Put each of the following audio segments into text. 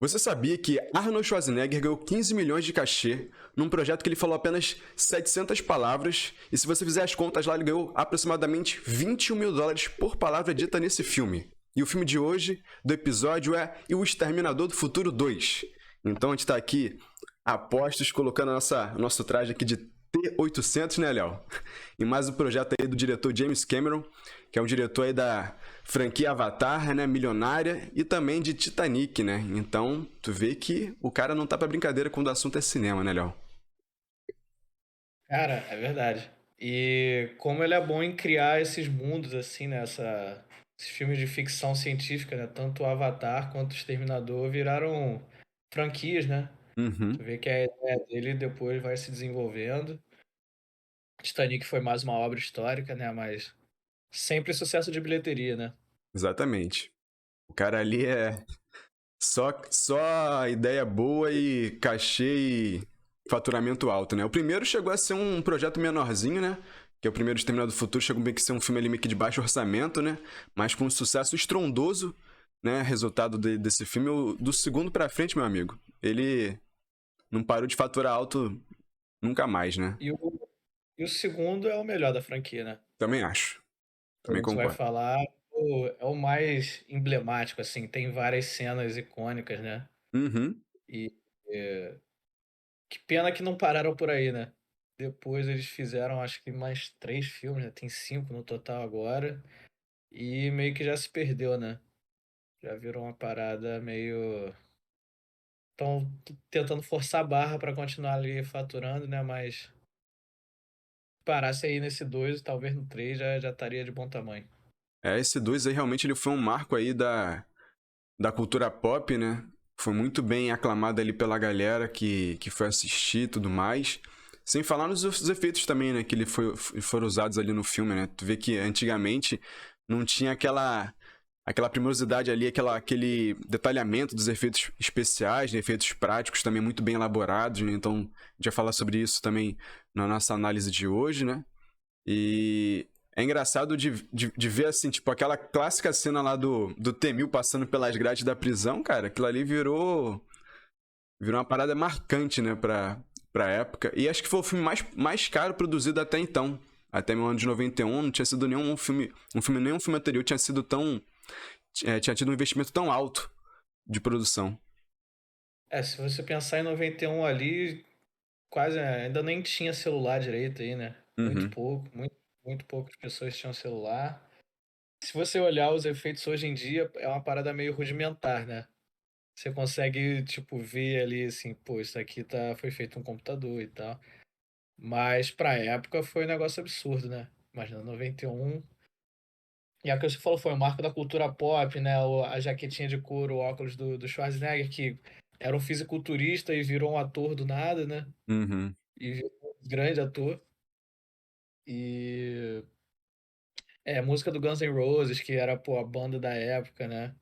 Você sabia que Arnold Schwarzenegger ganhou 15 milhões de cachê num projeto que ele falou apenas 700 palavras, e se você fizer as contas lá, ele ganhou aproximadamente 21 mil dólares por palavra dita nesse filme. E o filme de hoje, do episódio, é O Exterminador do Futuro 2. Então a gente tá aqui, a postos, colocando nosso traje aqui de T-800, né, Léo? E mais um projeto aí do diretor James Cameron, que é um diretor aí da franquia Avatar, né, milionária, e também de Titanic, né? Então, tu vê que o cara não tá pra brincadeira quando o assunto é cinema, né, Léo? Cara, é verdade. E como ele é bom em criar esses mundos, assim, né? Esses filmes de ficção científica, né? Tanto o Avatar quanto o Exterminador viraram franquias, né? Tu Uhum, vê que a ideia dele depois vai se desenvolvendo. Titanic foi mais uma obra histórica, né? Mas sempre sucesso de bilheteria, né? exatamente. O cara ali é só ideia boa e cachê e faturamento alto, né? O primeiro chegou a ser um projeto menorzinho, né? Que é o primeiro Exterminador do Futuro, chegou meio que ser um filme ali meio que de baixo orçamento, né? Mas com um sucesso estrondoso, né? Resultado desse filme, do segundo pra frente, meu amigo. Ele não parou de faturar alto nunca mais, né? E o, e o segundo é o melhor da franquia, né? Também acho. A Também gente vai concordo. falar, é o mais emblemático, assim. Tem várias cenas icônicas, né? Uhum. E que pena que não pararam por aí, né? Depois eles fizeram, acho que mais três filmes, né? Tem cinco no total agora. E meio que já se perdeu, né? Já virou uma parada meio. Estão tentando forçar a barra pra continuar ali faturando, né? Mas parasse aí nesse dois, talvez no três já estaria de bom tamanho. É, esse 2 aí realmente ele foi um marco aí da cultura pop, né? Foi muito bem aclamado ali pela galera que foi assistir e tudo mais. Sem falar nos efeitos também, né? Que foram usados ali no filme, né? Tu vê que antigamente não tinha aquela primorosidade ali, aquele detalhamento dos efeitos especiais, né? Efeitos práticos também muito bem elaborados, né? Então, a gente vai falar sobre isso também na nossa análise de hoje, né? E é engraçado de ver, assim, tipo, aquela clássica cena lá do T-1000 passando pelas grades da prisão, cara. Aquilo ali virou uma parada marcante, né, pra época. E acho que foi o filme mais caro produzido até então. Até o ano de 91, não tinha sido nenhum filme anterior tinha sido tinha tido um investimento tão alto de produção. É, se você pensar em 91 ali, quase ainda nem tinha celular direito aí, né? Muito Uhum. pouco, muito poucas pessoas tinham celular. Se você olhar os efeitos hoje em dia, é uma parada meio rudimentar, né? Você consegue, tipo, ver ali assim, pô, isso aqui foi feito um computador e tal. Mas pra época foi um negócio absurdo, né? Imagina, 91. E a que você falou foi o marco da cultura pop, né? A jaquetinha de couro, o óculos do Schwarzenegger, que era um fisiculturista e virou um ator do nada, né? Uhum. E virou um grande ator. E música do Guns N' Roses, que era, pô, a banda da época, né?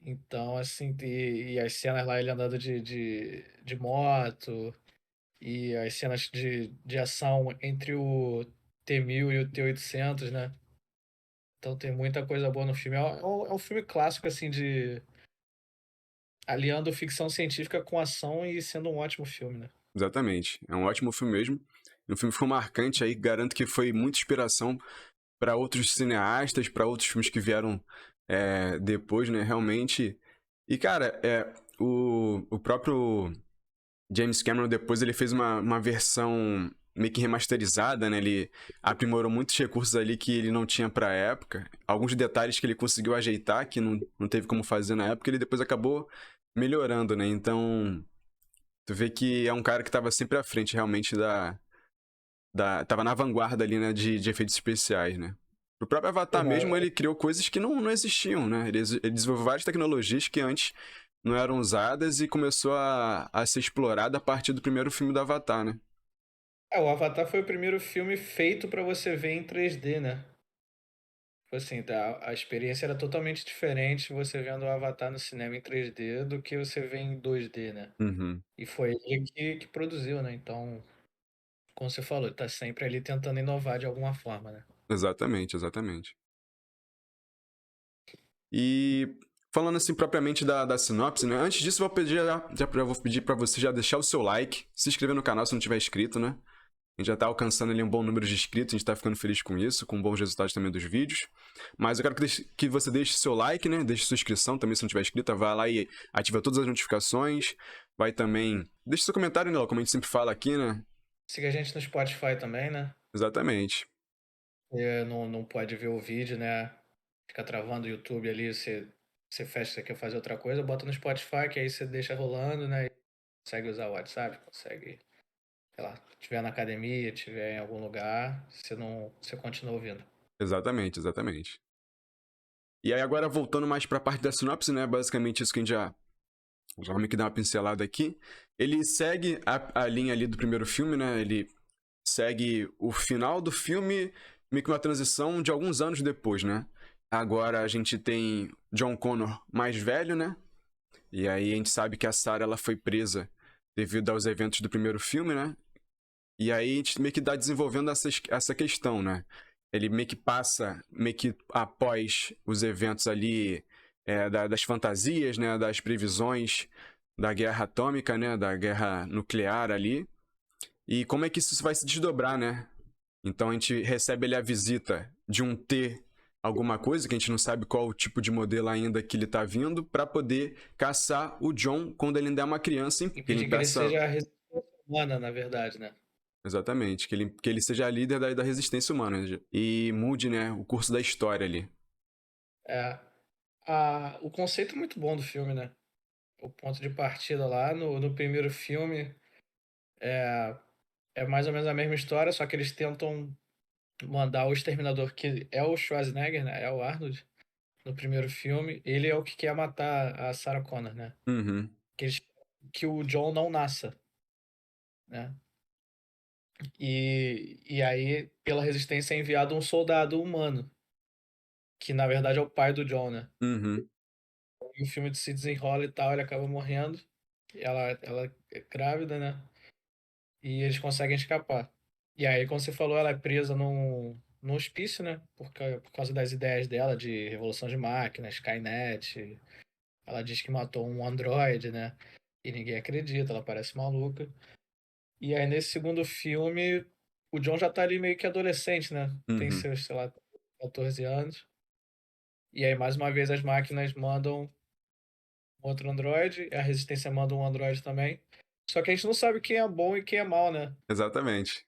Então, assim, e as cenas lá ele andando de moto, e as cenas de ação entre o T-1000 e o T-800, né? Então tem muita coisa boa no filme. É um filme clássico, assim, de aliando ficção científica com ação e sendo um ótimo filme, né? Exatamente. É um ótimo filme mesmo. Um filme que foi marcante aí, garanto que foi muita inspiração para outros cineastas, para outros filmes que vieram depois, né? Realmente. E, cara, o próprio James Cameron depois ele fez uma versão meio que remasterizada, né? Ele aprimorou muitos recursos ali que ele não tinha pra época. Alguns detalhes que ele conseguiu ajeitar, que não teve como fazer na época, ele depois acabou melhorando, né? Então, tu vê que é um cara que tava sempre à frente, realmente, tava na vanguarda ali, né, de efeitos especiais, né? O próprio Avatar Porra, mesmo, ele criou coisas que não existiam, né? Ele desenvolveu várias tecnologias que antes não eram usadas e começou a ser explorada a partir do primeiro filme do Avatar, né? o Avatar foi o primeiro filme feito pra você ver em 3D, né? Tipo assim, a experiência era totalmente diferente você vendo o Avatar no cinema em 3D do que você vê em 2D, né? Uhum. E foi ele que produziu, né? Então, como você falou, ele tá sempre ali tentando inovar de alguma forma, né? Exatamente, exatamente. E falando assim propriamente da sinopse, né? Antes disso, eu vou pedir, vou pedir pra você já deixar o seu like, se inscrever no canal se não tiver inscrito, né? A gente já tá alcançando ali um bom número de inscritos, a gente tá ficando feliz com isso, com bons resultados também dos vídeos. Mas eu quero que você deixe seu like, né? Deixe sua inscrição também se não tiver inscrita. Vai lá e ativa todas as notificações. Vai também... Deixe seu comentário, né? Como a gente sempre fala aqui, né? Siga a gente no Spotify também, né? Exatamente. Não pode ver o vídeo, né? Fica travando o YouTube ali, você fecha, você quer fazer outra coisa, bota no Spotify, que aí você deixa rolando, né? E consegue usar o WhatsApp, consegue, sei lá, tiver na academia, tiver em algum lugar, você continua ouvindo. Exatamente, exatamente. E aí agora voltando mais pra parte da sinopse, né? Basicamente isso que a gente já meio que dá uma pincelada aqui. Ele segue a linha ali do primeiro filme, né? Ele segue o final do filme, meio que uma transição de alguns anos depois, né? Agora a gente tem John Connor mais velho, né? E aí a gente sabe que a Sarah ela foi presa devido aos eventos do primeiro filme, né? E aí a gente meio que dá desenvolvendo essa questão, né? Ele meio que passa, meio que após os eventos ali das fantasias, né? Das previsões da guerra atômica, né? Da guerra nuclear ali. E como é que isso vai se desdobrar, né? Então a gente recebe ali a visita de um T alguma coisa, que a gente não sabe qual o tipo de modelo ainda que ele tá vindo, para poder caçar o John quando ele ainda é uma criança, E que ele pedir que ele peça... seja a resistência humana, na verdade, né? Exatamente, que ele seja a líder da resistência humana e mude, né, o curso da história ali. É, o conceito é muito bom do filme, né? O ponto de partida lá no primeiro filme é mais ou menos a mesma história, só que eles tentam mandar o Exterminador, que é o Schwarzenegger, né? É o Arnold, no primeiro filme. Ele é o que quer matar a Sarah Connor, né? Uhum, Que o John não nasça, né? E aí, pela resistência, é enviado um soldado humano, que na verdade é o pai do John, né? uhum, E o filme se desenrola e tal, ele acaba morrendo. Ela é grávida, né? E eles conseguem escapar. E aí, como você falou, ela é presa num hospício, né? Por causa das ideias dela de revolução de máquinas, Skynet. Ela diz que matou um androide, né? E ninguém acredita, ela parece maluca. E aí, nesse segundo filme, o John já tá ali meio que adolescente, né? Tem uhum. seus, sei lá, 14 anos. E aí, mais uma vez, as máquinas mandam outro androide, a Resistência manda um androide também. Só que a gente não sabe quem é bom e quem é mal, né? Exatamente,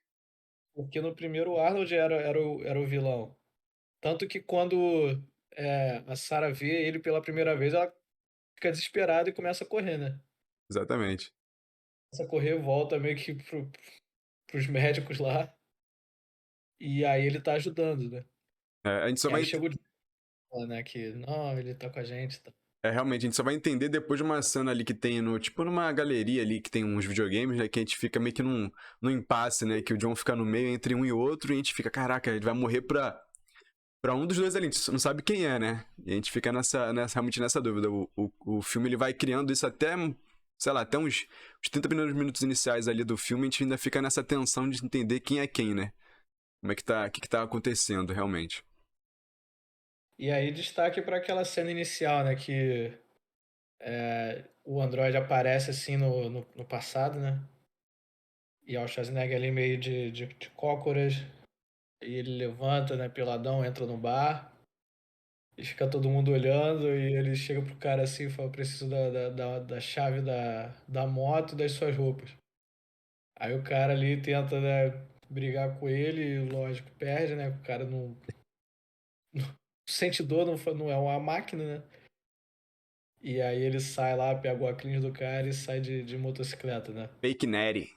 Porque no primeiro o Arnold era o vilão. Tanto que quando a Sarah vê ele pela primeira vez, ela fica desesperada e começa a correr, né? exatamente. Começa a correr, volta meio que pros médicos lá. E aí ele tá ajudando, né? A gente só E aí vai... chega o John, né? Que, não, ele tá com a gente. Tá. realmente, a gente só vai entender depois de uma cena ali que tem tipo numa galeria ali que tem uns videogames, né? Que a gente fica meio que num impasse, né? Que o John fica no meio entre um e outro e a gente fica, caraca, ele vai morrer pra um dos dois ali, a gente não sabe quem é, né? E a gente fica realmente nessa dúvida. O filme ele vai criando isso até, sei lá, até uns 30 primeiros minutos iniciais ali do filme, a gente ainda fica nessa tensão de entender quem é quem, né? Como é que tá, o que que tá acontecendo realmente. E aí destaque para aquela cena inicial, né? Que o androide aparece assim no passado, né? E é o Schwarzenegger ali meio de cócoras. E ele levanta, né, peladão, entra no bar. E fica todo mundo olhando. E ele chega pro cara assim e fala: preciso da chave da moto e das suas roupas. Aí o cara ali tenta, né, brigar com ele. E lógico, perde, né? O cara não sente dor, não é uma máquina, né? E aí ele sai lá, pega o óculos do cara e sai de motocicleta, né? Fake Natty.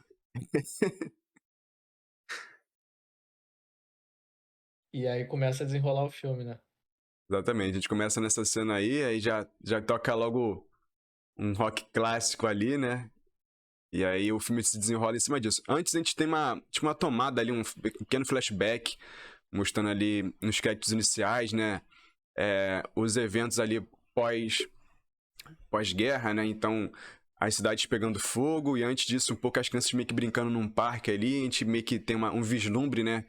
E aí começa a desenrolar o filme, né? Exatamente, a gente começa nessa cena aí já toca logo um rock clássico ali, né? E aí o filme se desenrola em cima disso. Antes a gente tem tipo uma tomada ali, um pequeno flashback, mostrando ali nos créditos iniciais, né? Os eventos ali pós-guerra, né? Então, as cidades pegando fogo, e antes disso, um pouco as crianças meio que brincando num parque ali, a gente meio que tem um vislumbre, né?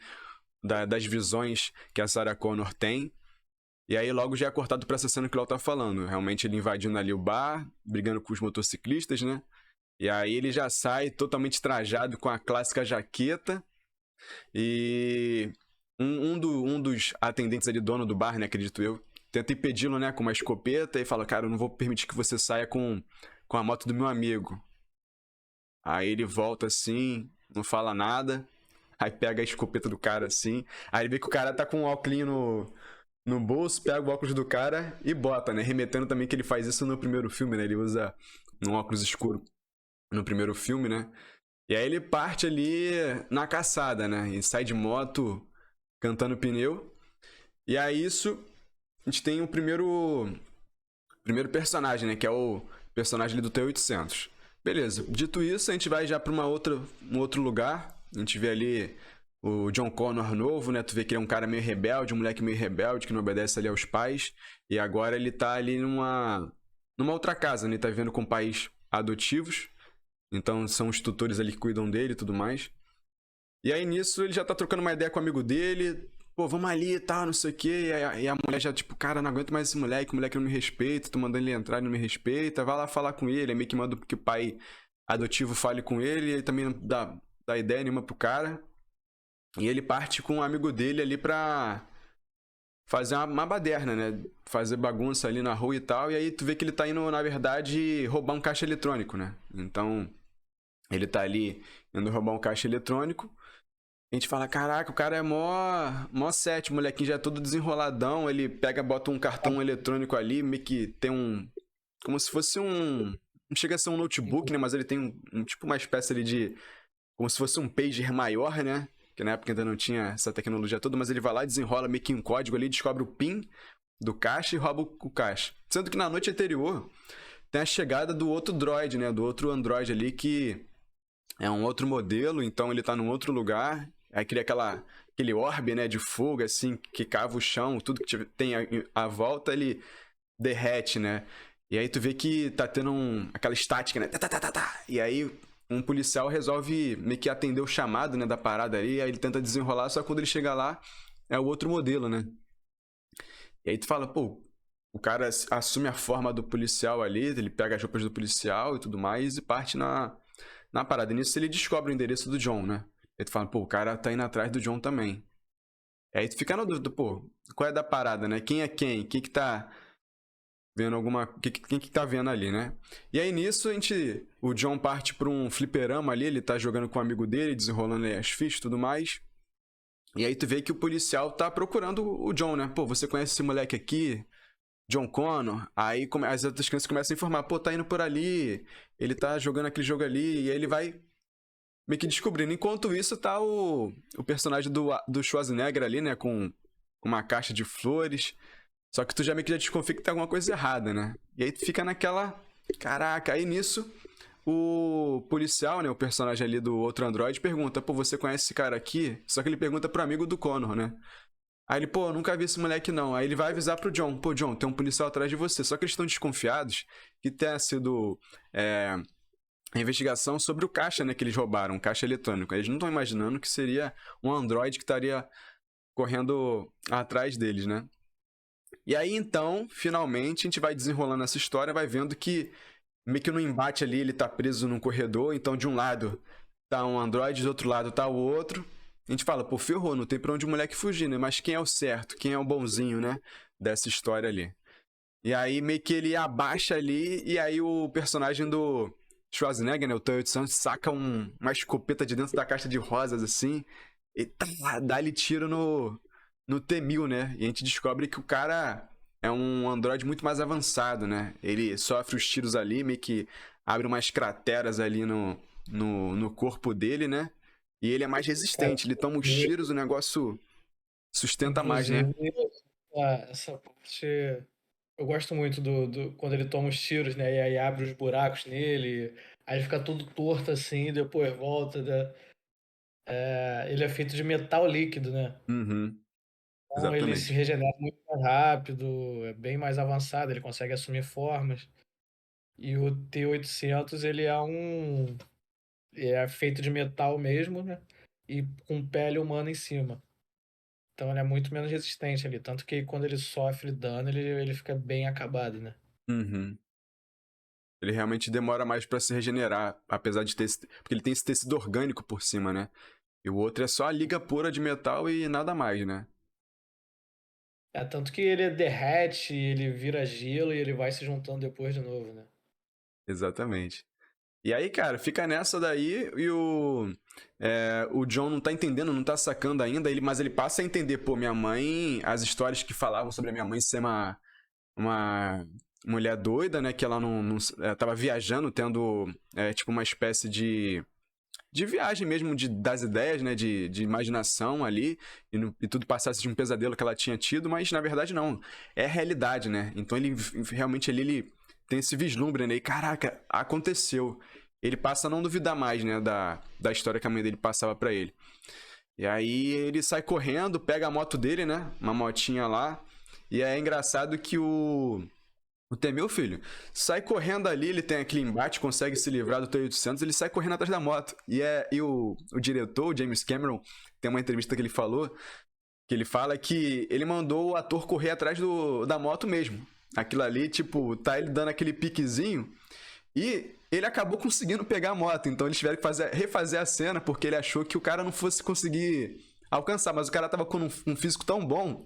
Das visões que a Sarah Connor tem. E aí logo já é cortado pra essa cena que o Léo tá falando. Realmente ele invadindo ali o bar, brigando com os motociclistas, né? E aí ele já sai totalmente trajado com a clássica jaqueta. E um dos atendentes ali, dono do bar, né, acredito eu, tenta impedi-lo, né, com uma escopeta e fala, cara, eu não vou permitir que você saia com a moto do meu amigo. Aí ele volta assim, não fala nada, aí pega a escopeta do cara assim, aí ele vê que o cara tá com um óculos no bolso, pega o óculos do cara e bota, né, remetendo também que ele faz isso no primeiro filme, né, ele usa um óculos escuro no primeiro filme, né, e aí ele parte ali na caçada, né, e sai de moto cantando pneu. E aí isso, a gente tem o primeiro personagem, né? Que é o personagem ali do T-800. Beleza, dito isso, a gente vai já pra um outro lugar. A gente vê ali o John Connor novo, né? Tu vê que ele é um cara meio rebelde, um moleque meio rebelde, que não obedece ali aos pais. E agora ele tá ali numa outra casa, né? Ele tá vivendo com pais adotivos. Então são os tutores ali que cuidam dele e tudo mais. E aí nisso ele já tá trocando uma ideia com o amigo dele. Pô, vamos ali e tal, não sei o quê. E a mulher já, tipo, cara, não aguento mais esse moleque, o moleque não me respeita, tô mandando ele entrar, ele não me respeita. Vai lá falar com ele. Aí meio que manda que o pai adotivo fale com ele, e ele também não dá ideia nenhuma pro cara. E ele parte com um amigo dele ali pra fazer uma baderna, né? Fazer bagunça ali na rua e tal. E aí tu vê que ele tá indo, na verdade, roubar um caixa eletrônico, né? Então, ele tá ali indo roubar um caixa eletrônico. A gente fala, caraca, o cara é mó sete, o molequinho já é todo desenroladão, ele pega, bota um cartão eletrônico ali, meio que tem um. Como se fosse um. Não chega a ser um notebook, né? Mas ele tem tipo uma espécie ali de. Como se fosse um pager maior, né? Que na época ainda não tinha essa tecnologia toda, mas ele vai lá, desenrola meio que um código ali, descobre o PIN do caixa e rouba o caixa. Sendo que na noite anterior tem a chegada do outro droid, né? Do outro Android ali que é um outro modelo, então ele tá num outro lugar. Aí cria aquele orbe, né, de fogo, assim, que cava o chão, tudo que tem à volta, ele derrete, né? E aí tu vê que tá tendo aquela estática, né? Tá, tá, tá, tá, tá. E aí um policial resolve meio que atender o chamado, né, da parada ali, aí ele tenta desenrolar, só que quando ele chega lá, é o outro modelo, né? E aí tu fala, pô, o cara assume a forma do policial ali, ele pega as roupas do policial e tudo mais e parte na parada. E nisso ele descobre o endereço do John, né? Aí tu fala, pô, o cara tá indo atrás do John também. E aí tu fica na dúvida, pô, qual é da parada, né? Quem é quem? Quem que tá vendo alguma. Quem que tá vendo ali, né? E aí nisso o John parte pra um fliperama ali, ele tá jogando com um amigo dele, desenrolando aí as fichas e tudo mais. E aí tu vê que o policial tá procurando o John, né? Pô, você conhece esse moleque aqui? John Connor, aí as outras crianças começam a informar, pô, tá indo por ali, ele tá jogando aquele jogo ali, e aí ele vai meio que descobrindo. Enquanto isso, tá o personagem do Schwarzenegger ali, né, com uma caixa de flores, só que tu já meio que já desconfia que tem alguma coisa errada, né? E aí tu fica naquela, caraca, aí nisso, o policial, né, o personagem ali do outro androide, pergunta, pô, você conhece esse cara aqui? Só que ele pergunta pro amigo do Connor, né? Aí ele, pô, nunca vi esse moleque não. Aí ele vai avisar pro John, pô, John, tem um policial atrás de você. Só que eles estão desconfiados que tenha sido a investigação sobre o caixa, né, que eles roubaram, um caixa eletrônico. Eles não estão imaginando que seria um androide que estaria correndo atrás deles, né? E aí então, finalmente, a gente vai desenrolando essa história, vai vendo que meio que no embate ali ele tá preso num corredor, então de um lado tá um androide, do outro lado tá o outro. A gente fala, pô, ferrou, não tem pra onde o moleque fugir, né? Mas quem é o certo? Quem é o bonzinho, né? Dessa história ali. E aí meio que ele abaixa ali, e aí o personagem do Schwarzenegger, né? O Toyota Santos, saca uma escopeta de dentro da caixa de rosas, assim, e dá-lhe tiro no T-1000, né? E a gente descobre que o cara é um androide muito mais avançado, né? Ele sofre os tiros ali, meio que abre umas crateras ali no corpo dele, né? E ele é mais Cara, resistente, ele toma os tiros, o negócio sustenta mais, né? inclusive, essa parte eu gosto muito quando ele toma os tiros, né? E aí abre os buracos nele, aí fica tudo torto assim, depois volta. Ele é feito de metal líquido, né? Uhum, Então ele se exatamente. regenera muito mais rápido, é bem mais avançado, ele consegue assumir formas. E o T-800 ele é feito de metal mesmo, né? E com pele humana em cima. Então ele é muito menos resistente ali. Tanto que quando ele sofre dano, ele fica bem acabado, né? Uhum. Ele realmente demora mais pra se regenerar, apesar de ter porque ele tem esse tecido orgânico por cima, né? E o outro é só a liga pura de metal e nada mais, né? É, tanto que ele derrete, ele vira gelo e ele vai se juntando depois de novo, né? Exatamente. E aí, cara, fica nessa daí e o John não tá entendendo, não tá sacando ainda, mas ele passa a entender, pô, minha mãe, as histórias que falavam sobre a minha mãe ser uma mulher doida, né, que ela não tava viajando, tendo, tipo, uma espécie de viagem mesmo das ideias, né, de imaginação ali, e tudo passasse de um pesadelo que ela tinha tido, mas na verdade não, é realidade, né, então ele realmente ali, ele tem esse vislumbre, né, e caraca, aconteceu. Ele passa a não duvidar mais, né, da história que a mãe dele passava pra ele. E aí ele sai correndo, pega a moto dele, né, uma motinha lá, e é engraçado que o Temeu, filho, sai correndo ali, ele tem aquele embate, consegue se livrar do T-800, ele sai correndo atrás da moto. E o diretor, o James Cameron, tem uma entrevista que ele falou, que ele fala que ele mandou o ator correr atrás da moto mesmo. Aquilo ali, tipo, tá ele dando aquele piquezinho e ele acabou conseguindo pegar a moto. Então eles tiveram que refazer a cena porque ele achou que o cara não fosse conseguir alcançar. Mas o cara tava com um físico tão bom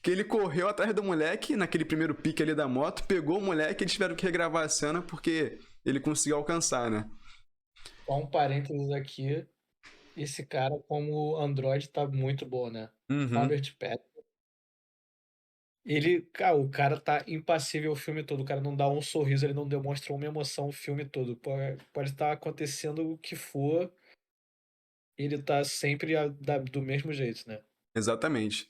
que ele correu atrás do moleque naquele primeiro pique ali da moto, pegou o moleque e eles tiveram que regravar a cena porque ele conseguiu alcançar, né? Só um parênteses aqui, esse cara como Android tá muito bom, né? Uhum. Robert Pattinson. Ele, cara, o cara tá impassível o filme todo, o cara não dá um sorriso, ele não demonstra uma emoção o filme todo. Pode estar acontecendo o que for, ele tá sempre do mesmo jeito, né? Exatamente.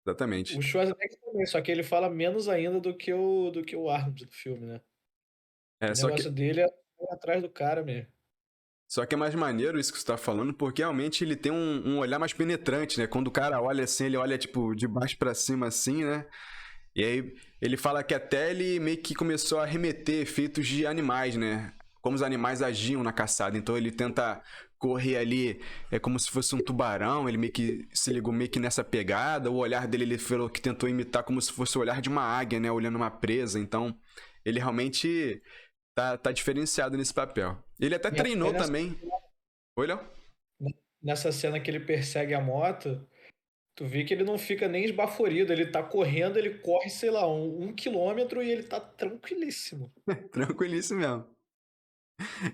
O Exatamente. Schwarzenegger também, só que ele fala menos ainda do que o Arnold do filme, né? É, O negócio dele é ir atrás do cara mesmo. só que é mais maneiro isso que você tá falando, porque realmente ele tem um olhar mais penetrante, né? Quando o cara olha assim, ele olha, tipo, de baixo pra cima assim, né? E aí ele fala que até ele meio que começou a remeter efeitos de animais, né? Como os animais agiam na caçada. Então ele tenta correr ali, é como se fosse um tubarão, ele meio que se ligou meio que nessa pegada. O olhar dele, ele falou que tentou imitar como se fosse o olhar de uma águia, né? Olhando uma presa. Então ele realmente tá diferenciado nesse papel. Ele até E até treinou também. Oi, Léo? nessa cena que ele persegue a moto, tu vê que ele não fica nem esbaforido, ele tá correndo, ele corre, sei lá, um quilômetro e ele tá tranquilíssimo. Tranquilíssimo mesmo.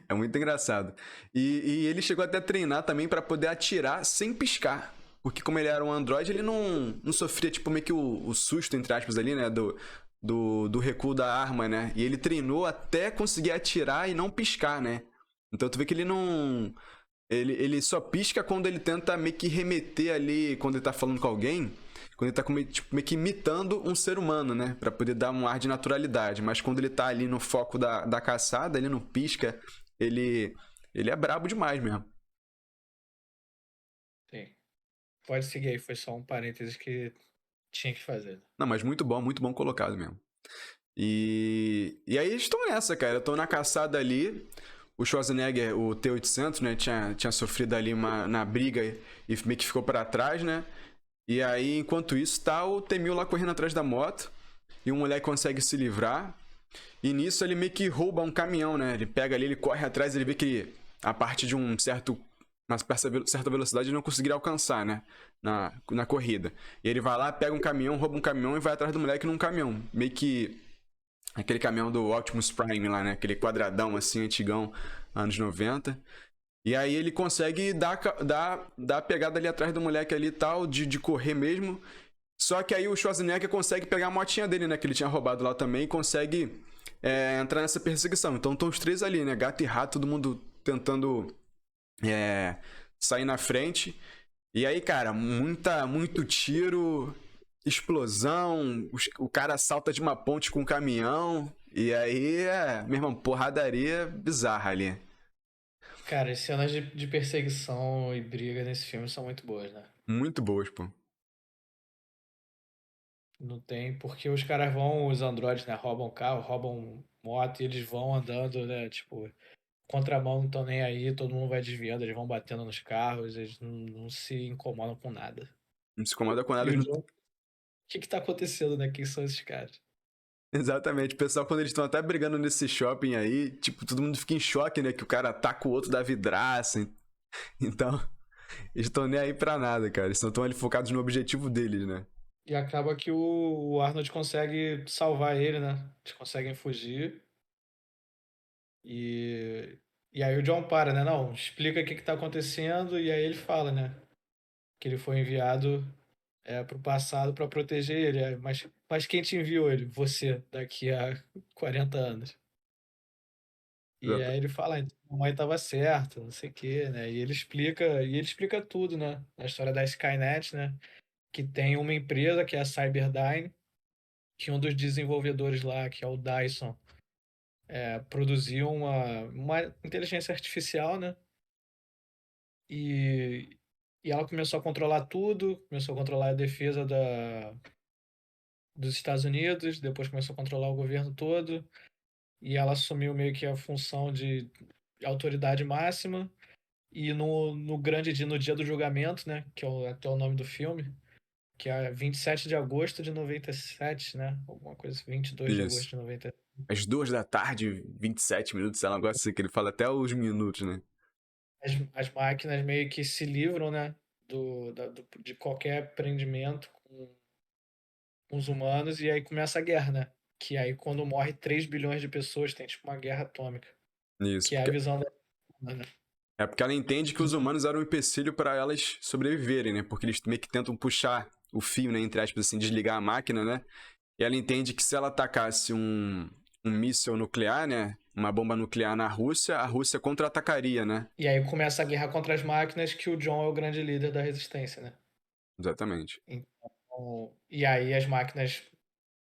É muito engraçado. E ele chegou até a treinar também pra poder atirar sem piscar. Porque como ele era um androide, ele não sofria, tipo, meio que o susto, entre aspas, ali, né? Do recuo da arma, né? E ele treinou até conseguir atirar e não piscar, né? Então tu vê que ele não... Ele só pisca quando ele tenta meio que remeter ali, quando ele tá falando com alguém, quando ele tá tipo, meio que imitando um ser humano, né? Pra poder dar um ar de naturalidade. Mas quando ele tá ali no foco da caçada, ele não pisca, ele, ele é brabo demais mesmo. Sim. Pode seguir aí, foi só um parênteses que tinha que fazer. Não, mas muito bom colocado mesmo. E aí eles estão nessa, cara. Estão na caçada ali. O Schwarzenegger, o T-800, né? Tinha sofrido ali na briga e meio que ficou para trás, né? E aí, enquanto isso, tá o T-1000 lá correndo atrás da moto. E o moleque consegue se livrar. E nisso ele meio que rouba um caminhão, né? Ele pega ali, ele corre atrás, ele vê que a partir de uma certa velocidade ele não conseguiria alcançar, né? Na corrida. E ele vai lá, pega um caminhão, rouba um caminhão e vai atrás do moleque num caminhão. Meio que aquele caminhão do Optimus Prime lá, né? Aquele quadradão assim, antigão, anos 90. E aí ele consegue dar a pegada ali atrás do moleque ali e tal, de correr mesmo. Só que aí o Schwarzenegger consegue pegar a motinha dele, né? Que ele tinha roubado lá também e consegue entrar nessa perseguição. Então estão os três ali, né? Gato e rato, todo mundo tentando sair na frente. E aí, cara, muito tiro, explosão, o cara salta de uma ponte com um caminhão. E aí, meu irmão, porradaria bizarra ali. Cara, as cenas de perseguição e briga nesse filme são muito boas, né? Muito boas, pô. Não tem, porque os caras vão, os androides, né? Roubam carro, roubam moto e eles vão andando, né? Tipo, contramão não estão nem aí, todo mundo vai desviando, eles vão batendo nos carros, eles não se incomodam com nada. Não se incomoda com nada. E o John, o que tá acontecendo, né? Quem são esses caras? Exatamente. O pessoal, quando eles estão até brigando nesse shopping aí, tipo, todo mundo fica em choque, né? Que o cara ataca o outro da vidraça. Então, eles estão nem aí pra nada, cara. Eles estão ali focados no objetivo deles, né? E acaba que o Arnold consegue salvar ele, né? Eles conseguem fugir. E, e aí o John para, né? Não, explica o que tá acontecendo. E aí ele fala, né? Que ele foi enviado pro passado para proteger ele. Mas quem te enviou ele? Você, daqui a 40 anos. E Exato. aí ele fala, então, a mãe estava certa, não sei o quê, né? E ele explica tudo, né? Na história da Skynet, né? Que tem uma empresa que é a Cyberdyne, que um dos desenvolvedores lá, que é o Dyson, produziu uma inteligência artificial, né? E, e ela começou a controlar tudo, começou a controlar a defesa dos Estados Unidos, depois começou a controlar o governo todo, e ela assumiu meio que a função de autoridade máxima. E no dia do julgamento, né? Que é até o nome do filme, que é 27 de agosto de 97, né? Alguma coisa assim, 22 de agosto Isso. de 90. Às 2 da tarde, 27 minutos, sei lá, um negócio assim, que ele fala até os minutos, né? As máquinas meio que se livram, né? De qualquer prendimento com os humanos, e aí começa a guerra, né? Que aí quando morre 3 bilhões de pessoas, tem tipo uma guerra atômica. Isso. Que é a visão da. Né? É porque ela entende que os humanos eram um empecilho para elas sobreviverem, né? Porque eles meio que tentam puxar o fio, né? Entre aspas, assim, desligar a máquina, né? E ela entende que se ela atacasse um míssil nuclear, né? Uma bomba nuclear na Rússia, a Rússia contra-atacaria, né? E aí começa a guerra contra as máquinas, que o John é o grande líder da resistência, né? Exatamente. Então, e aí as máquinas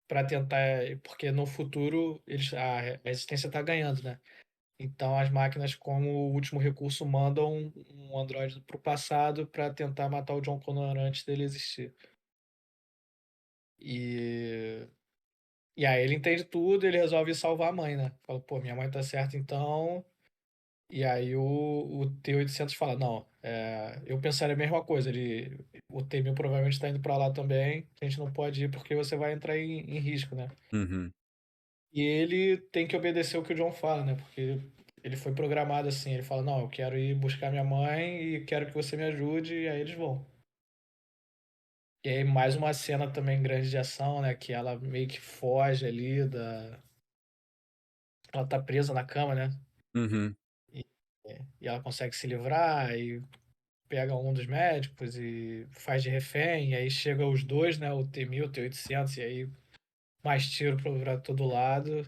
para tentar, porque no futuro a resistência está ganhando, né? Então as máquinas, como último recurso, mandam um androide para o passado para tentar matar o John Connor antes dele existir. E, e aí ele entende tudo, ele resolve salvar a mãe, né? Fala, pô, minha mãe tá certa então. E aí o T-800 fala, não, eu pensaria a mesma coisa. O T-1000 provavelmente está indo para lá também. A gente não pode ir porque você vai entrar em risco, né? Uhum. E ele tem que obedecer o que o John fala, né? Porque ele foi programado assim. Ele fala, não, eu quero ir buscar minha mãe e quero que você me ajude. E aí eles vão. E aí mais uma cena também grande de ação, né? Que ela meio que foge ali da... Ela tá presa na cama, né? Uhum. E, e ela consegue se livrar e pega um dos médicos e faz de refém. E aí chega os dois, né? O T-1000, o T-800. E aí mais tiro pra todo lado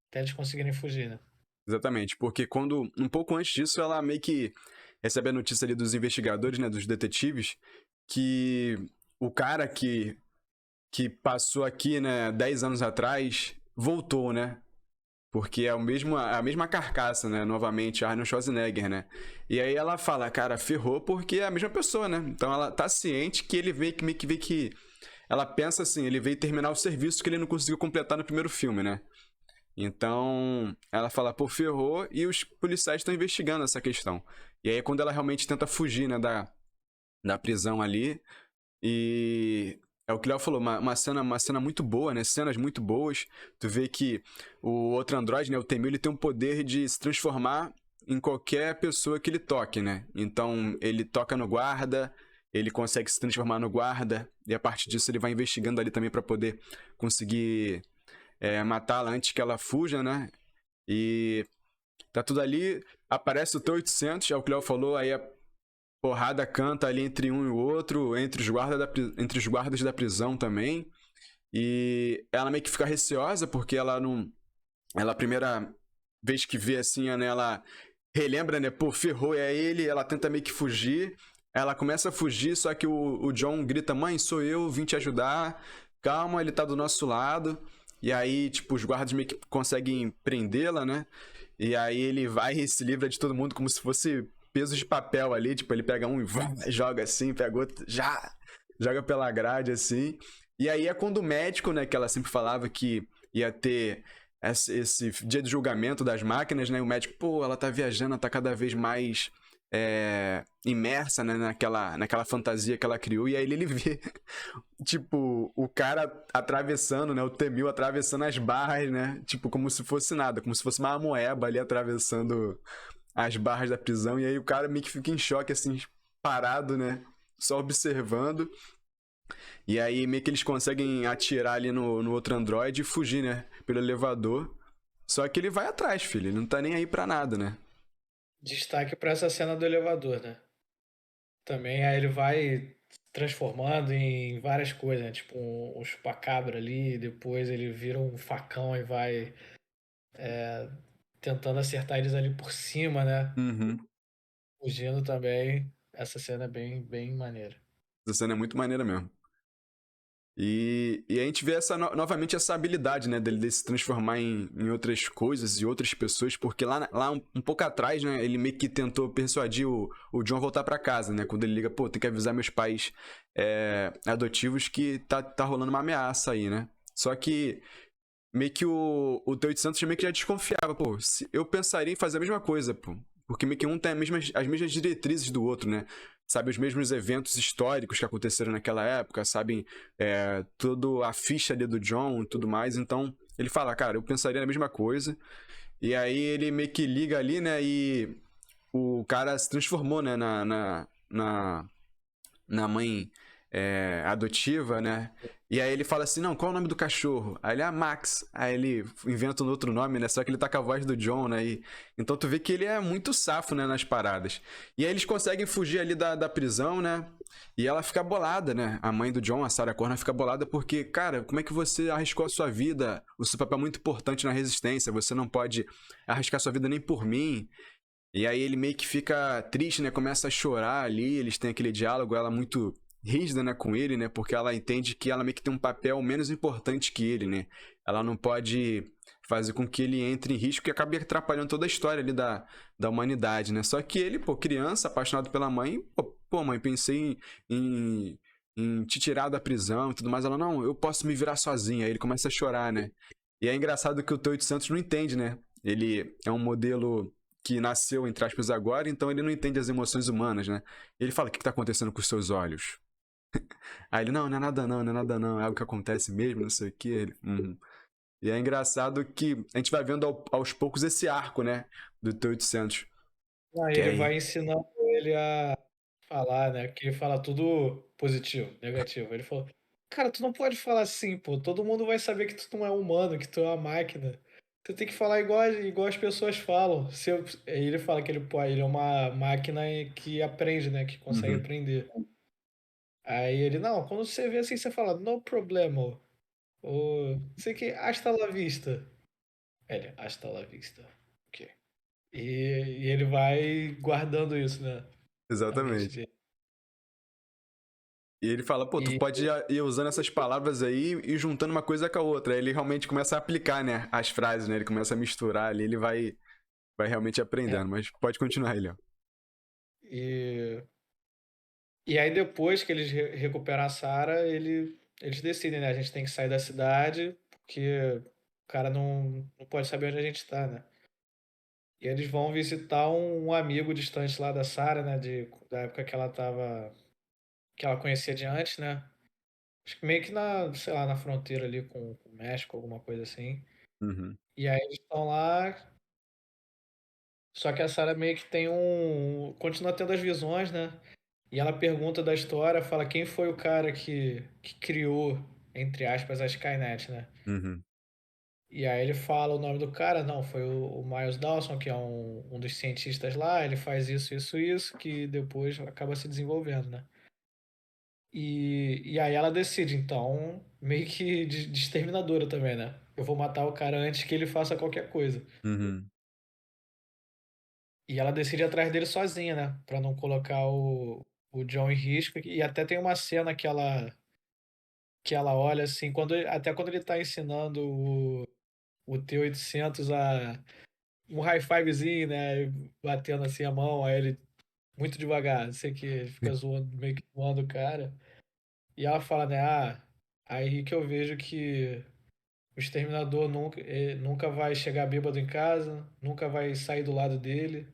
até eles conseguirem fugir, né? Exatamente. Porque quando, um pouco antes disso, ela meio que recebe a notícia ali dos investigadores, né? Dos detetives, que o cara que passou aqui, né? 10 anos atrás, voltou, né? Porque é a mesma carcaça, né? Novamente, Arnold Schwarzenegger, né? E aí ela fala, cara, ferrou porque é a mesma pessoa, né? Então ela tá ciente que ele veio que meio que vê que. Ela pensa assim, ele veio terminar o serviço que ele não conseguiu completar no primeiro filme, né? Então ela fala, pô, ferrou, e os policiais estão investigando essa questão. E aí é quando ela realmente tenta fugir, né, da prisão ali. E é o que o Léo falou, uma cena muito boa, né? Cenas muito boas. Tu vê que o outro androide, né? O T-1000, ele tem o poder de se transformar em qualquer pessoa que ele toque, né? Então, ele toca no guarda, ele consegue se transformar no guarda, e a partir disso ele vai investigando ali também para poder conseguir matá-la antes que ela fuja, né? E tá tudo ali, aparece o T-800, é o que o Léo falou, aí a porrada canta ali entre um e o outro, entre os guardas da prisão também. E ela meio que fica receosa, porque ela não. Ela, a primeira vez que vê assim, né, ela relembra, né? Pô, ferrou, é ele, ela tenta meio que fugir. Ela começa a fugir, só que o John grita: Mãe, sou eu, vim te ajudar. Calma, ele tá do nosso lado. E aí, tipo, os guardas meio que conseguem prendê-la, né? E aí ele vai e se livra de todo mundo como se fosse pesos de papel ali. Tipo, ele pega um e joga assim, pega outro, já joga pela grade assim. E aí é quando o médico, né, que ela sempre falava que ia ter esse dia de julgamento das máquinas, né? O médico, pô, ela tá viajando, ela tá cada vez mais imersa, né, naquela fantasia que ela criou, e aí ele vê, tipo, o cara atravessando, né, o Temil atravessando as barras, né, tipo, como se fosse nada, como se fosse uma amoeba ali atravessando as barras da prisão, e aí o cara meio que fica em choque, assim, parado, né, só observando, e aí meio que eles conseguem atirar ali no outro androide e fugir, né, pelo elevador, só que ele vai atrás, filho, ele não tá nem aí pra nada, né. Destaque pra essa cena do elevador, né? Também aí ele vai transformando em várias coisas, né? Tipo um chupacabra ali, depois ele vira um facão e vai tentando acertar eles ali por cima, né? Uhum. Fugindo também. Essa cena é bem maneira. Essa cena é muito maneira mesmo. E a gente vê novamente essa habilidade, né, dele de se transformar em outras coisas e outras pessoas, porque lá um pouco atrás, né, ele meio que tentou persuadir o John a voltar pra casa, né, quando ele liga, pô, tem que avisar meus pais adotivos que tá rolando uma ameaça aí, né. Só que meio que o T-800 meio que já desconfiava, pô, eu pensaria em fazer a mesma coisa, pô. Porque meio que um tem as mesmas diretrizes do outro, né? Sabe, os mesmos eventos históricos que aconteceram naquela época, sabem toda a ficha ali do John e tudo mais. Então, ele fala, cara, eu pensaria na mesma coisa. E aí ele meio que liga ali, né? E o cara se transformou, né? Na mãe adotiva, né? E aí ele fala assim, não, qual é o nome do cachorro? Aí ele, Max. Aí ele inventa um outro nome, né? Só que ele tá com a voz do John, né? Então tu vê que ele é muito safo, né, nas paradas. E aí eles conseguem fugir ali da prisão, né? E ela fica bolada, né? A mãe do John, a Sarah Connor, fica bolada porque, cara, como é que você arriscou a sua vida? O seu papel é muito importante na resistência, você não pode arriscar sua vida nem por mim. E aí ele meio que fica triste, né? Começa a chorar ali, eles têm aquele diálogo, ela muito rígida, né, com ele, né? Porque ela entende que ela meio que tem um papel menos importante que ele, né? Ela não pode fazer com que ele entre em risco e acabe atrapalhando toda a história ali da humanidade, né? Só que ele, pô, criança, apaixonado pela mãe, pô mãe, pensei em te tirar da prisão e tudo mais. Ela, não, eu posso me virar sozinha. Aí ele começa a chorar, né? E é engraçado que o T-800 não entende, né? Ele é um modelo que nasceu, entre aspas, agora, então ele não entende as emoções humanas, né? Ele fala, o que está acontecendo com os seus olhos? Aí ele, não é nada não, não é nada não, é algo que acontece mesmo, não sei o que. Ele, E é engraçado que a gente vai vendo aos poucos esse arco, né, do T-800. Aí Que ele aí... vai ensinando ele a falar, né? Que ele fala tudo positivo, negativo. Ele falou, cara, tu não pode falar assim, pô. Todo mundo vai saber que tu não é humano, que tu é uma máquina. Tu tem que falar igual as pessoas falam. Aí ele fala que ele é uma máquina que aprende, né? Que consegue Uhum. aprender. Aí ele, não, quando você vê assim, você fala, no problema. Ou, sei que, hasta la vista. Ele, hasta la vista. Ok. E ele vai guardando isso, né? Na mente Exatamente. dele. E ele fala, pô, tu E pode ir usando essas palavras aí e juntando uma coisa com a outra. Aí ele realmente começa a aplicar, né, as frases, né? Ele começa a misturar ali, ele vai realmente é, aprendendo. Mas pode continuar, Léo. E, e aí depois que eles recuperam a Sarah, eles decidem, né? A gente tem que sair da cidade, porque o cara não pode saber onde a gente tá, né? E eles vão visitar um amigo distante lá da Sarah, né? Da época que ela tava. Que ela conhecia de antes, né? Acho que meio que sei lá, na fronteira ali com o México, alguma coisa assim. Uhum. E aí eles estão lá, só que a Sarah meio que tem um. Continua tendo as visões, né? E ela pergunta da história, fala quem foi o cara que criou, entre aspas, a Skynet, né? Uhum. E aí ele fala o nome do cara, não, foi o Miles Dawson, que é um dos cientistas lá, ele faz isso, que depois acaba se desenvolvendo, né? E aí ela decide, então, meio que de exterminadora também, né? Eu vou matar o cara antes que ele faça qualquer coisa. Uhum. E ela decide ir atrás dele sozinha, né? Pra não colocar o John em risco. E até tem uma cena que ela olha assim, até quando ele tá ensinando o T-800 um high fivezinho, né? Batendo assim a mão, aí ele muito devagar, não sei o que, ele fica zoando, meio que zoando o cara. E ela fala, né? Aí que eu vejo que o exterminador nunca vai chegar bêbado em casa, nunca vai sair do lado dele.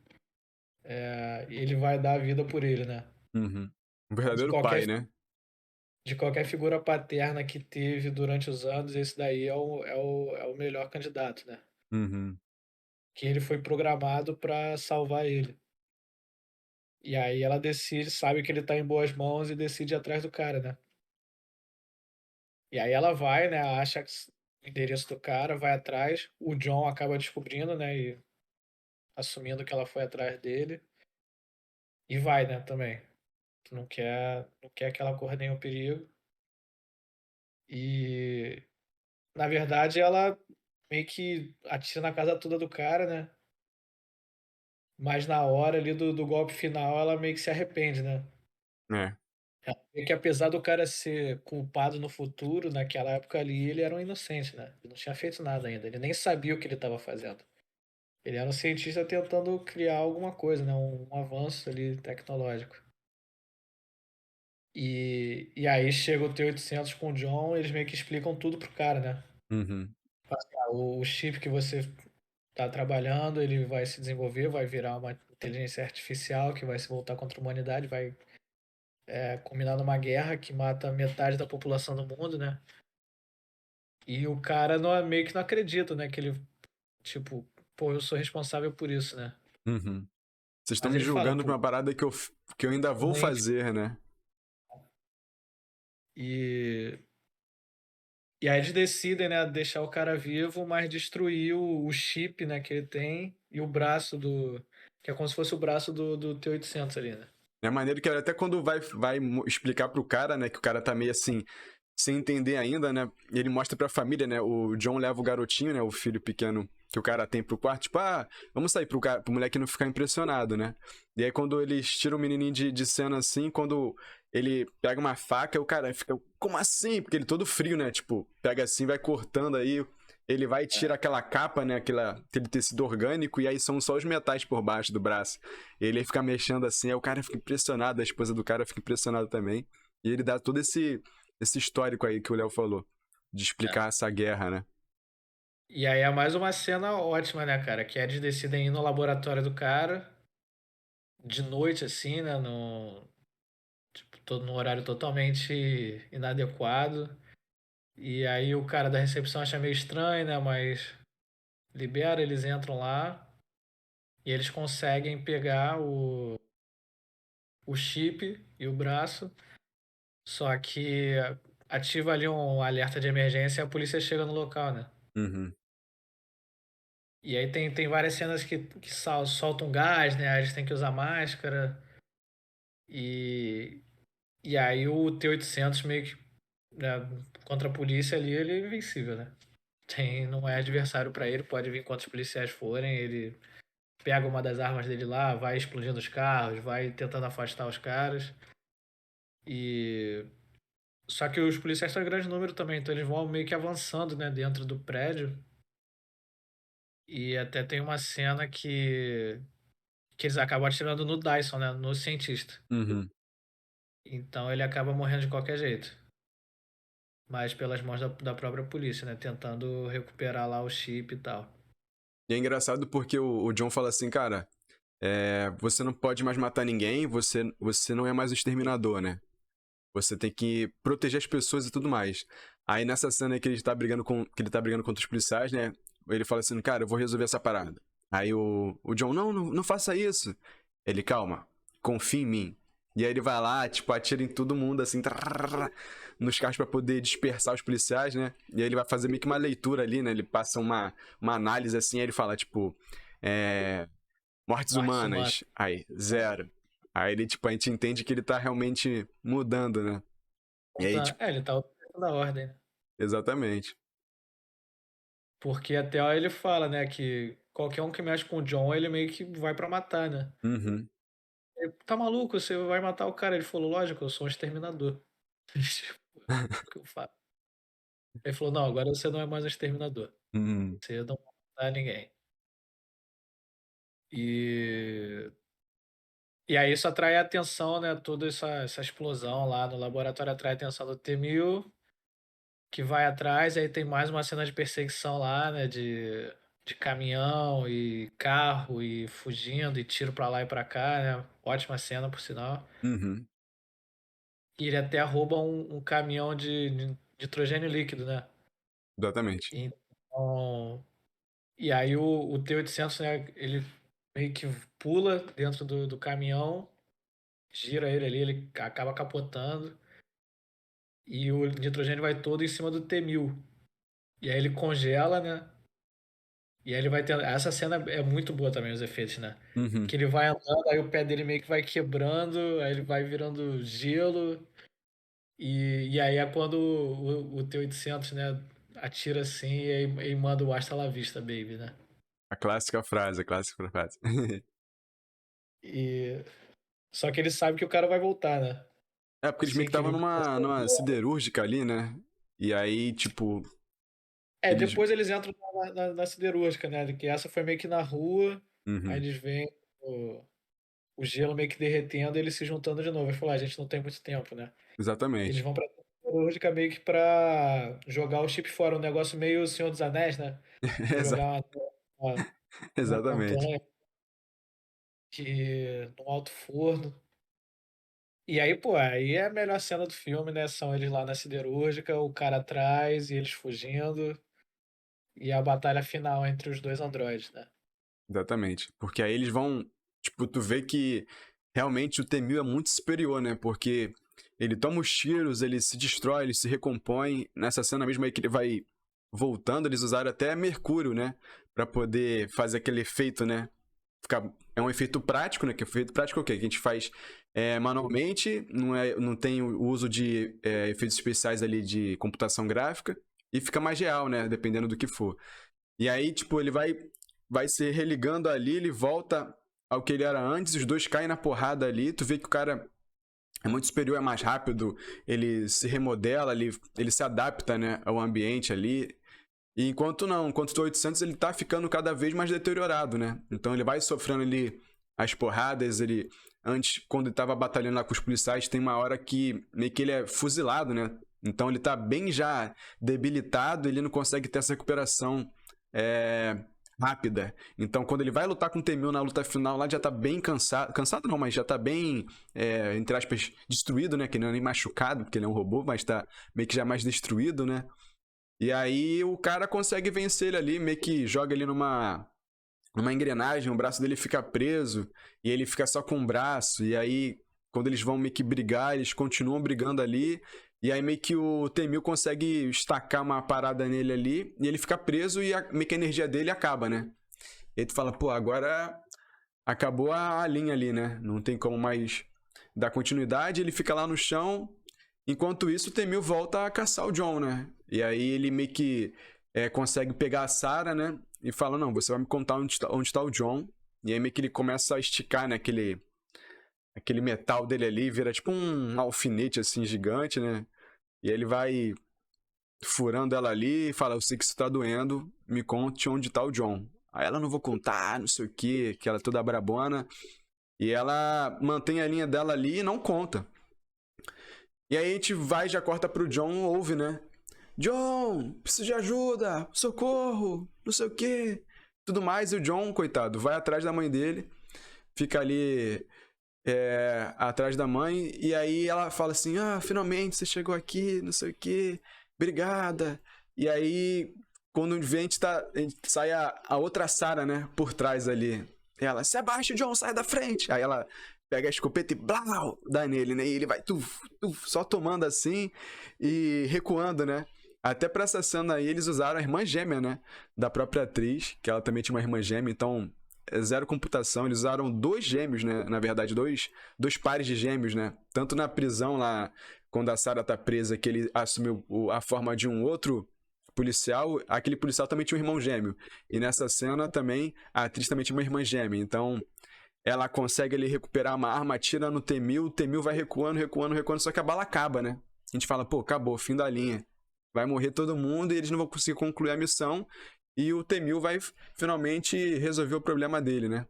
ele vai dar a vida por ele, né? Uhum. Um De verdadeiro pai, qualquer, né? de qualquer figura paterna que teve durante os anos, esse daí é o melhor candidato, né? Uhum. Que ele foi programado para salvar ele. E aí ela decide, sabe que ele tá em boas mãos e decide ir atrás do cara, né? E aí ela vai, né? Acha o endereço do cara, vai atrás. O John acaba descobrindo, né? E assumindo que ela foi atrás dele. E vai, né? Também. Não quer que ela corra nenhum perigo. E na verdade ela meio que atira na casa toda do cara, né? Mas na hora ali do golpe final ela meio que se arrepende, né? É. É que apesar do cara ser culpado no futuro, naquela época ali ele era um inocente, né? Ele não tinha feito nada ainda, ele nem sabia o que ele estava fazendo. Ele era um cientista tentando criar alguma coisa, né? Um avanço ali tecnológico. E aí chega o T-800 com o John, eles meio que explicam tudo pro cara, né? Uhum. O chip que você tá trabalhando, ele vai se desenvolver, vai virar uma inteligência artificial que vai se voltar contra a humanidade, vai culminar numa guerra que mata metade da população do mundo, né? E o cara não, meio que não acredita, né? Que ele, tipo, pô, eu sou responsável por isso, né? Uhum. Vocês estão Mas me ele fala, julgando por pô, uma parada que eu ainda vou ruim. fazer, né? E, e aí eles decidem, né, deixar o cara vivo, mas destruir o chip, né, que ele tem e o braço do. Que é como se fosse o braço do T-800 ali, né? É maneiro que até quando vai explicar pro cara, né, que o cara tá meio assim, sem entender ainda, né, e ele mostra pra família, né, o John leva o garotinho, né, o filho pequeno que o cara tem pro quarto, tipo, vamos sair pro moleque não ficar impressionado, né. E aí quando eles tiram o menininho de cena assim, quando ele pega uma faca, o cara fica, como assim? Porque ele todo frio, né, tipo, pega assim, vai cortando aí, ele vai e tira aquela capa, né, aquele tecido orgânico, e aí são só os metais por baixo do braço. Ele fica mexendo assim, aí o cara fica impressionado, a esposa do cara fica impressionada também. E ele dá todo esse histórico aí que o Léo falou, de É. explicar essa guerra, né? E aí é mais uma cena ótima, né, cara? Que eles decidem ir no laboratório do cara, de noite, assim, né? No, tipo, todo num horário totalmente inadequado. E aí o cara da recepção acha meio estranho, né? Mas libera, eles entram lá e eles conseguem pegar o chip e o braço. Só que ativa ali um alerta de emergência e a polícia chega no local, né? Uhum, E aí tem várias cenas que soltam gás, né? Aí eles têm que usar máscara. E, e aí o T-800 meio que, né, contra a polícia ali, ele é invencível, né? Não é adversário pra ele, pode vir quantos policiais forem, ele pega uma das armas dele lá, vai explodindo os carros, vai tentando afastar os caras. E só que os policiais são em grande número também, então eles vão meio que avançando, né, dentro do prédio. E até tem uma cena que eles acabam atirando no Dyson, né, no cientista. uhum. Então ele acaba morrendo de qualquer jeito. Mas pelas mãos da própria polícia, né, tentando recuperar lá o chip e tal. E é engraçado porque o John fala assim, cara, você não pode mais matar ninguém, você não é mais o exterminador, né? Você tem que proteger as pessoas e tudo mais. Aí nessa cena que que ele tá brigando contra os policiais, né? Ele fala assim, cara, eu vou resolver essa parada. Aí o John, não faça isso. Ele, calma, confia em mim. E aí ele vai lá, tipo, atira em todo mundo, assim, trrr, nos carros pra poder dispersar os policiais, né? E aí ele vai fazer meio que uma leitura ali, né? Ele passa uma análise assim, aí ele fala, tipo, é, mortes Mortes humanas. humanas. Aí, zero. Aí ele, tipo, a gente entende que ele tá realmente mudando, né? E aí, tipo, Ele tá obedecendo a ordem, né? exatamente. Porque até aí ele fala, né, que qualquer um que mexe com o John, ele meio que vai pra matar, né? Uhum. Ele, tá maluco? Você vai matar o cara? Ele falou, lógico, eu sou um exterminador. Tipo, o que eu faço? Ele falou, não, agora você não é mais um exterminador. Uhum. Você não vai matar ninguém. E, e aí isso atrai a atenção, né? Toda essa explosão lá no laboratório atrai a atenção do T-1000, que vai atrás, aí tem mais uma cena de perseguição lá, né? de caminhão e carro e fugindo e tiro pra lá e pra cá, né? Ótima cena, por sinal. Uhum. E ele até rouba um caminhão de nitrogênio líquido, né? Exatamente. Então, e aí o T-800, né? Ele meio que pula dentro do caminhão, gira ele ali, ele acaba capotando e o nitrogênio vai todo em cima do T-1000. E aí ele congela, né? E aí ele vai tendo. Essa cena é muito boa também, os efeitos, né? Uhum. Que ele vai andando, aí o pé dele meio que vai quebrando, aí ele vai virando gelo. E aí é quando o T-800, né, atira assim e manda o Hasta la vista, baby, né? A clássica frase, a clássica frase. E... Só que ele sabe que o cara vai voltar, né? É, porque eles meio Assim que que estavam ele. numa siderúrgica ali, né? E aí, tipo, É, eles. depois eles entram na siderúrgica, né? Que essa foi meio que na rua, aí Uhum. eles veem o gelo meio que derretendo e eles se juntando de novo. Eles falam, a gente não tem muito tempo, né? Eles Exatamente. vão pra siderúrgica meio que pra jogar o chip fora, um negócio meio Senhor dos Anéis, né? Exa- Jogar uma, uma Exatamente. montanha num alto forno. E aí, pô, aí é a melhor cena do filme, né? São eles lá na siderúrgica, o cara atrás e eles fugindo. E a batalha final entre os dois androides, né? Exatamente. Porque aí eles vão. Tipo, tu vê que realmente o T-1000 é muito superior, né? Porque ele toma os tiros, ele se destrói, ele se recompõe. Nessa cena mesmo aí que ele vai voltando, eles usaram até mercúrio, né? Pra poder fazer aquele efeito, né? É um efeito prático, né? Que efeito prático é o quê? Que a gente faz manualmente, não tem o uso de efeitos especiais ali de computação gráfica e fica mais real, né? Dependendo do que for. E aí, tipo, ele vai se religando ali, ele volta ao que ele era antes, os dois caem na porrada ali, tu vê que o cara é muito superior, é mais rápido, ele se remodela, ele se adapta, né, ao ambiente ali. E enquanto não, enquanto o 800 ele tá ficando cada vez mais deteriorado, né? Então ele vai sofrendo ali as porradas, ele antes quando ele tava batalhando lá com os policiais, tem uma hora que meio que ele é fuzilado, né? Então ele tá bem já debilitado, ele não consegue ter essa recuperação é, rápida. Então quando ele vai lutar com o T-1000 na luta final, lá já tá bem cansado, cansado não, mas já tá bem, entre aspas, destruído, né? Que não é nem machucado, porque ele é um robô, mas tá meio que já mais destruído, né? E aí o cara consegue vencer ele ali, meio que joga ele numa engrenagem, o braço dele fica preso, e ele fica só com o braço, e aí quando eles vão meio que brigar, eles continuam brigando ali, e aí meio que o T-1000 consegue estacar uma parada nele ali, e ele fica preso e meio que a energia dele acaba, né? E aí tu fala, pô, agora acabou a linha ali, né? Não tem como mais dar continuidade, ele fica lá no chão. Enquanto isso, o T-1000 volta a caçar o John, né? E aí ele meio que consegue pegar a Sarah, né? E fala, não, você vai me contar onde tá o John. E aí meio que ele começa a esticar, né? Aquele metal dele ali, vira tipo um alfinete, assim, gigante, né? E aí ele vai furando ela ali e fala, eu sei que isso tá doendo, me conte onde tá o John. Aí ela, não vou contar, não sei o quê, que ela é toda brabona. E ela mantém a linha dela ali e não conta. E aí a gente vai, já corta pro John, ouve, né? John, preciso de ajuda, socorro, não sei o quê. Tudo mais, e o John, coitado, vai atrás da mãe dele, fica ali atrás da mãe, e aí ela fala assim, finalmente você chegou aqui, não sei o quê, obrigada. E aí, quando vem, a gente sai a outra Sarah, né, por trás ali. E ela, se abaixa, John, sai da frente. Aí ela pega a escopeta e blau, dá nele, né, e ele vai só tomando assim e recuando, né. Até pra essa cena aí, eles usaram a irmã gêmea, né, da própria atriz, que ela também tinha uma irmã gêmea, então zero computação. Eles usaram dois gêmeos, né? Na verdade, dois pares de gêmeos, né? Tanto na prisão lá, quando a Sarah tá presa, que ele assumiu a forma de um outro policial, aquele policial também tinha um irmão gêmeo. E nessa cena também, a atriz também tinha uma irmã gêmea. Então, ela consegue ali recuperar uma arma, atira no T-1000, o T-1000 vai recuando, recuando, recuando, só que a bala acaba, né? A gente fala, pô, acabou, fim da linha. Vai morrer todo mundo e eles não vão conseguir concluir a missão. E o T-1000 vai finalmente resolver o problema dele, né?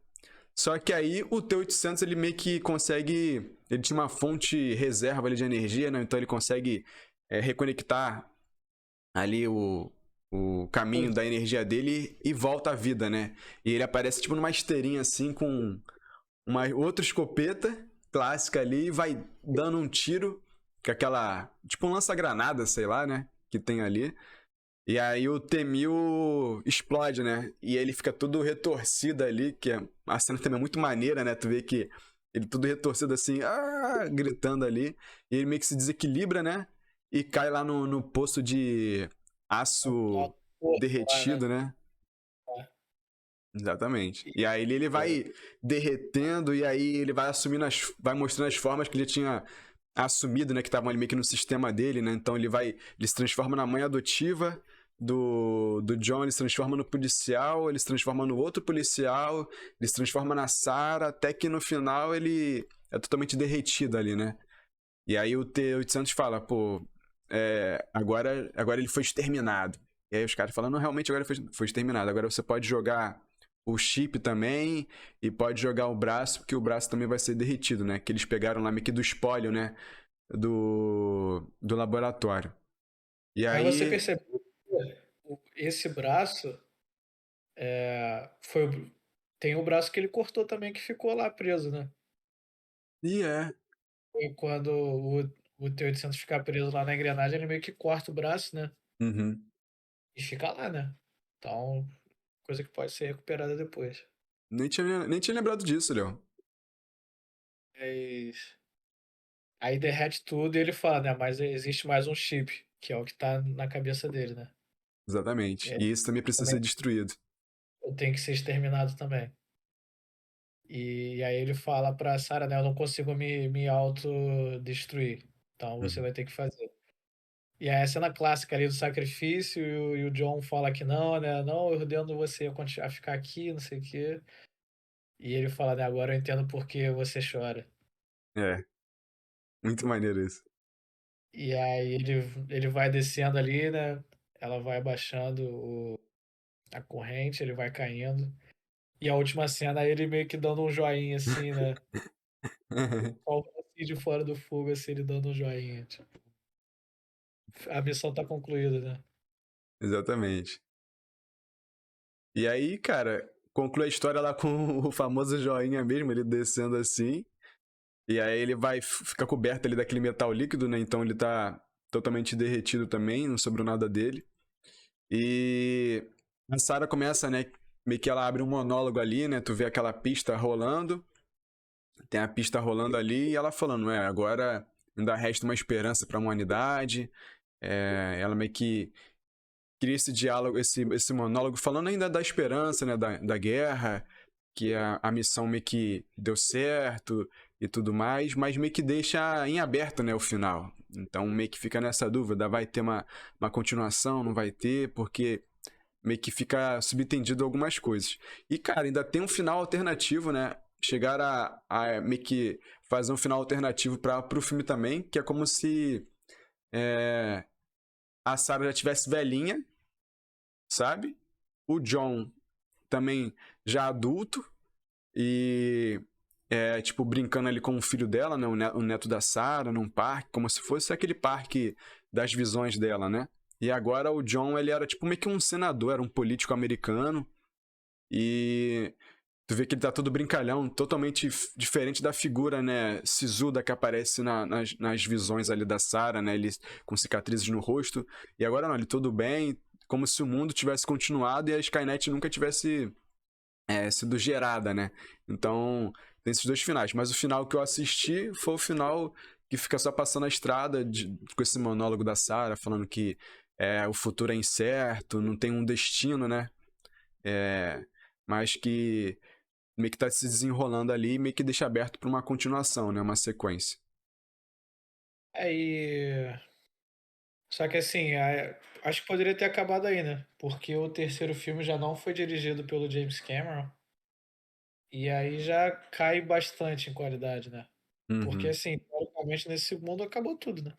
Só que aí o T-800 ele meio que consegue. Ele tinha uma fonte reserva ali de energia, né? Então ele consegue reconectar ali o caminho Pois da energia dele e volta à vida, né? E ele aparece tipo numa esteirinha assim com uma outra escopeta clássica ali e vai dando um tiro com aquela, tipo um lança-granada, sei lá, né, que tem ali. E aí o Temil explode, né? E ele fica todo retorcido ali, que é a cena também é muito maneira, né? Tu vê que ele todo retorcido assim, gritando ali. E ele meio que se desequilibra, né? E cai lá no poço de é aço um lá, né? derretido, né? É. Exatamente. E, E aí ele vai derretendo e aí ele vai assumindo vai mostrando as formas que ele tinha assumido, né, que estavam ali meio que no sistema dele, né? Então ele se transforma na mãe adotiva do John, ele se transforma no policial, ele se transforma no outro policial, ele se transforma na Sarah, até que no final ele é totalmente derretido ali, né? E aí o T-800 fala, pô, agora ele foi exterminado. E aí os caras falam, não, realmente agora foi exterminado. Agora você pode jogar o chip também e pode jogar o braço, porque o braço também vai ser derretido, né? Que eles pegaram lá meio que do espólio, né? Do laboratório. E mas você aí. percebeu que esse braço foi tem o braço que ele cortou também que ficou lá preso, né? E é. E quando o T-800 ficar preso lá na engrenagem, ele meio que corta o braço, né? Uhum. E fica lá, né? Então, coisa que pode ser recuperada depois. Nem tinha lembrado disso, Léo. Mas aí derrete tudo e ele fala, né? Mas existe mais um chip, que é o que tá na cabeça dele, né? Exatamente. É, E isso também precisa ser também destruído. eu tenho que ser exterminado também. E aí ele fala pra Sarah, né? Eu não consigo me autodestruir. Então você Uhum. vai ter que fazer. E aí a cena clássica ali do sacrifício e o John fala que não, né? Não, eu ordeno você a ficar aqui, não sei o quê. E ele fala, né? Agora eu entendo por que você chora. É, muito maneiro isso. E aí ele vai descendo ali, né? Ela vai baixando a corrente, ele vai caindo. E a última cena, ele meio que dando um joinha assim, né? Só o bracinho de fora do fogo, assim, ele dando um joinha. Tipo, a missão tá concluída, né? Exatamente. E aí, cara, conclui a história lá com o famoso joinha mesmo, ele descendo assim. E aí ele vai ficar coberto ali daquele metal líquido, né? Então ele tá totalmente derretido também, não sobrou nada dele. E a Sarah começa, né? Meio que ela abre um monólogo ali, né? Tu vê aquela pista rolando, tem a pista rolando ali e ela falando, agora ainda resta uma esperança para a humanidade. Ela meio que cria esse diálogo, esse monólogo falando ainda da esperança, né? Da guerra, que a missão meio que deu certo e tudo mais, mas meio que deixa em aberto, né, o final. Então meio que fica nessa dúvida, vai ter uma continuação, não vai ter, porque meio que fica subentendido algumas coisas. E, cara, ainda tem um final alternativo, né? Chegar a meio que fazer um final alternativo para o filme também, que é como se é, a Sarah já tivesse velhinha, sabe? O John também já adulto e tipo brincando ali com o filho dela, né, o neto da Sarah, num parque, como se fosse aquele parque das visões dela, né? E agora o John, ele era tipo meio que um senador, era um político americano e tu vê que ele tá todo brincalhão, totalmente diferente da figura, né, sisuda que aparece nas visões ali da Sarah, né, ele com cicatrizes no rosto. E agora não, ele todo bem, como se o mundo tivesse continuado e a Skynet nunca tivesse sido gerada, né? Então, tem esses dois finais. Mas o final que eu assisti foi o final que fica só passando a estrada com esse monólogo da Sarah, falando que o futuro é incerto, não tem um destino, né? É, mas que meio que tá se desenrolando ali e meio que deixa aberto para uma continuação, né? Uma sequência. Aí. Só que assim, acho que poderia ter acabado aí, né? Porque o terceiro filme já não foi dirigido pelo James Cameron. E aí já cai bastante em qualidade, né? Porque Uhum. assim, teoricamente nesse mundo acabou tudo, né?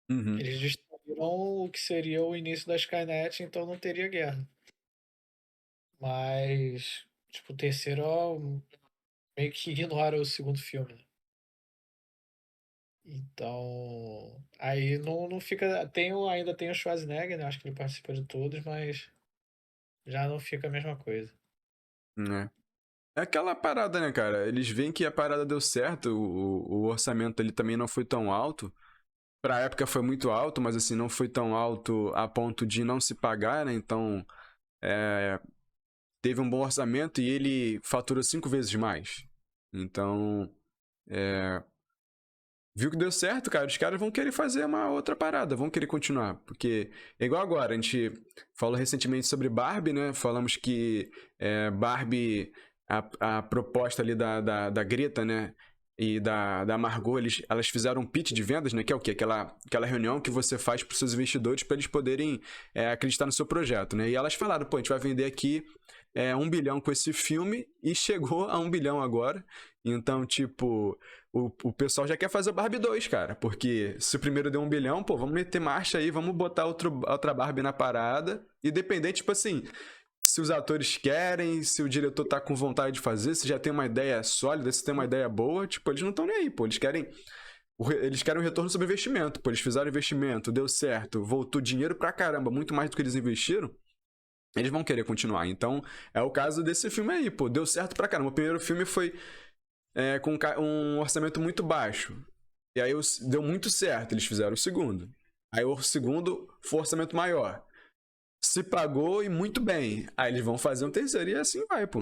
Uhum. Eles destruíram o que seria o início da Skynet, então não teria guerra. Mas, tipo, o terceiro ó, meio que ignora o segundo filme, né? Então, aí não fica. Ainda tem o Schwarzenegger, né? Acho que ele participa de todos, mas já não fica a mesma coisa. né? É aquela parada, né, cara? Eles veem que a parada deu certo, o orçamento ali também não foi tão alto. Pra época foi muito alto, mas assim, não foi tão alto a ponto de não se pagar, né? Então, é, teve um bom orçamento e ele faturou 5 vezes mais. Então, viu que deu certo, cara. Os caras vão querer fazer uma outra parada, vão querer continuar. Porque é igual agora, a gente falou recentemente sobre Barbie, né? Falamos que Barbie, a proposta ali da Greta, né? E da Margot, elas fizeram um pitch de vendas, né? Que é o quê? Aquela reunião que você faz para os seus investidores para eles poderem acreditar no seu projeto, né? E elas falaram, pô, a gente vai vender aqui 1 bilhão com esse filme e chegou a 1 bilhão agora. Então, tipo, o pessoal já quer fazer o Barbie 2, cara. Porque se o primeiro deu 1 bilhão, pô, vamos meter marcha aí, vamos botar outra Barbie na parada. Independente, tipo assim, se os atores querem, se o diretor tá com vontade de fazer, se já tem uma ideia sólida, se tem uma ideia boa, tipo, eles não estão nem aí, pô. Eles querem um retorno sobre investimento. Pô, eles fizeram investimento, deu certo, voltou dinheiro pra caramba, muito mais do que eles investiram. Eles vão querer continuar. Então, é o caso desse filme aí, pô. Deu certo pra caramba. O primeiro filme foi com um orçamento muito baixo. E aí deu muito certo, eles fizeram o segundo. Aí o segundo foi um orçamento maior. Se pagou e muito bem. Aí eles vão fazer um terceiro e assim vai, pô.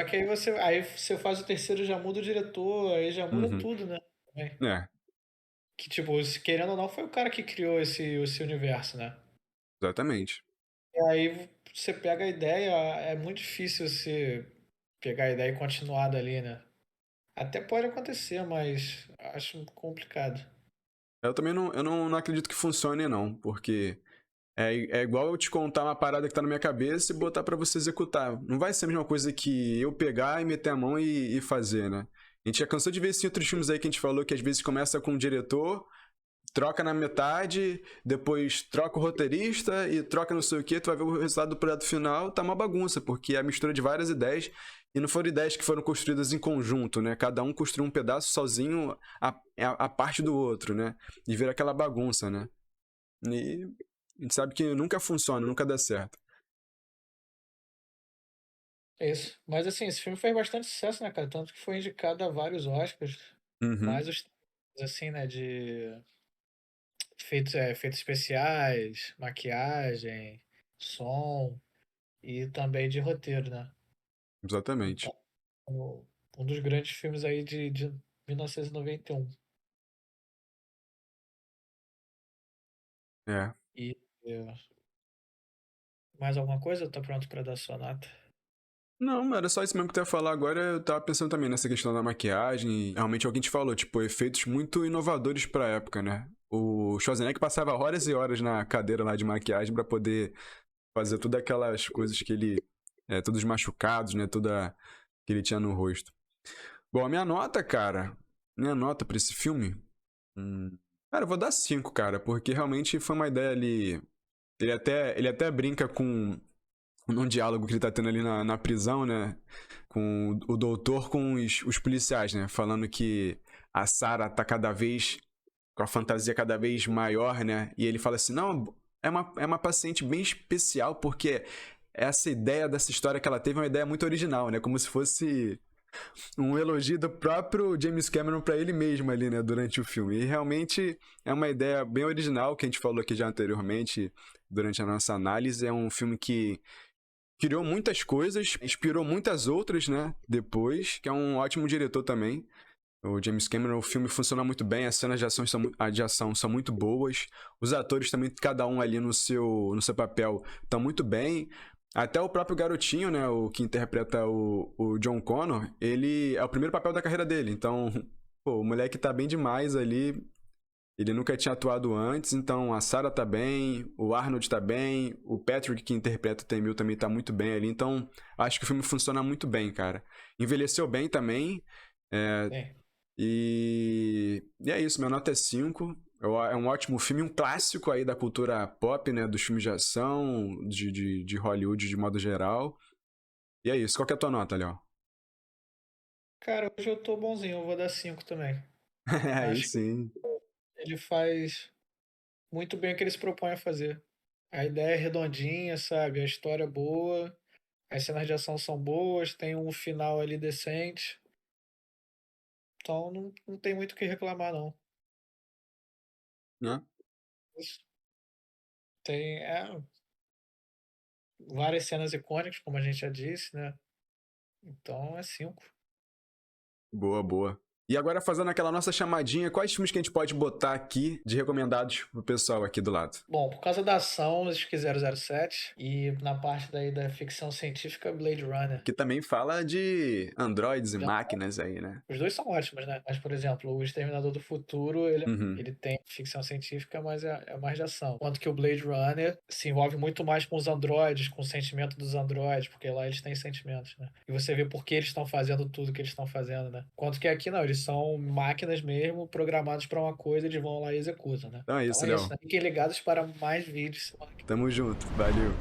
Só que aí você faz o terceiro, já muda o diretor, aí já muda Uhum. tudo, né? Também. É, Que, tipo, querendo ou não, foi o cara que criou esse universo, né? exatamente. E aí você pega a ideia, é muito difícil você pegar a ideia e continuar dali, né? Até pode acontecer, mas acho complicado. Eu também não acredito que funcione, não, porque é igual eu te contar uma parada que tá na minha cabeça e botar pra você executar. Não vai ser a mesma coisa que eu pegar e meter a mão e fazer, né? A gente já cansou de ver isso em outros filmes aí que a gente falou que às vezes começa com um diretor, troca na metade, depois troca o roteirista e troca não sei o que, tu vai ver o resultado do projeto final, tá uma bagunça, porque é a mistura de várias ideias e não foram ideias que foram construídas em conjunto, né? Cada um construiu um pedaço sozinho, a parte do outro, né? E vira aquela bagunça, né? E a gente sabe que nunca funciona, nunca dá certo. É isso. Mas assim, esse filme fez bastante sucesso, né, cara? Tanto que foi indicado a vários Oscars, Uhum, mais os assim, né, de efeitos especiais, maquiagem, som e também de roteiro, né? exatamente. Então, um um dos grandes filmes aí de 1991. É. E mais alguma coisa? Tá pronto para dar sua nota? Não, era só isso mesmo que eu ia falar agora. Eu tava pensando também nessa questão da maquiagem. E realmente é o que a gente falou, tipo, efeitos muito inovadores pra época, né? O Schwarzenegger passava horas e horas na cadeira lá de maquiagem pra poder fazer todas aquelas coisas que ele. Todos machucados, né? Toda que ele tinha no rosto. Bom, a minha nota, cara. Minha nota pra esse filme. Cara, eu vou dar 5, cara, porque realmente foi uma ideia ali. Ele até brinca com num diálogo que ele tá tendo ali na prisão, né? Com o doutor com os policiais, né? Falando que a Sarah tá cada vez com a fantasia cada vez maior, né? E ele fala assim: não, é uma paciente bem especial, porque essa ideia dessa história que ela teve é uma ideia muito original, né? Como se fosse um elogio do próprio James Cameron para ele mesmo ali, né? Durante o filme. E realmente é uma ideia bem original que a gente falou aqui já anteriormente, durante a nossa análise. É um filme que criou muitas coisas, inspirou muitas outras, né? Depois, que é um ótimo diretor também. O James Cameron, o filme funciona muito bem, as cenas de ação são muito boas. Os atores também, cada um ali no seu papel, estão muito bem. Até o próprio garotinho, né, o que interpreta o John Connor, ele é o primeiro papel da carreira dele. Então, pô, o moleque tá bem demais ali. Ele nunca tinha atuado antes, então a Sarah tá bem, o Arnold tá bem, o Patrick, que interpreta o T-1000, também tá muito bem ali. Então, acho que o filme funciona muito bem, cara. Envelheceu bem também. é, Sim. e é isso, minha nota é 5. É um ótimo filme, um clássico aí da cultura pop, né? Dos filmes de ação, de Hollywood de modo geral. E é isso. Qual que é a tua nota, Léo? Cara, hoje eu tô bonzinho, eu vou dar 5 também. Aí Acho que sim. ele faz muito bem o que ele se propõe a fazer. A ideia é redondinha, sabe? A história é boa, as cenas de ação são boas, tem um final ali decente. Então não tem muito o que reclamar, não. Né? Isso. Tem várias cenas icônicas, como a gente já disse, né? Então é 5. Boa, boa. E agora, fazendo aquela nossa chamadinha, quais filmes que a gente pode botar aqui de recomendados pro pessoal aqui do lado? Bom, por causa da ação, acho que 007 e na parte daí da ficção científica, Blade Runner. Que também fala de androides e máquinas aí, né? Os dois são ótimos, né? Mas, por exemplo, o Exterminador do Futuro, ele, Uhum. ele tem ficção científica, mas é mais de ação. Enquanto que o Blade Runner se envolve muito mais com os androides, com o sentimento dos androides, porque lá eles têm sentimentos, né? E você vê por que eles estão fazendo tudo que eles estão fazendo, né? Enquanto que aqui não, eles são máquinas mesmo, programados para uma coisa, eles vão lá e executam, né? Então é Então isso, é isso, Léo. né? Fiquem ligados para mais vídeos semana que Tamo junto. Valeu.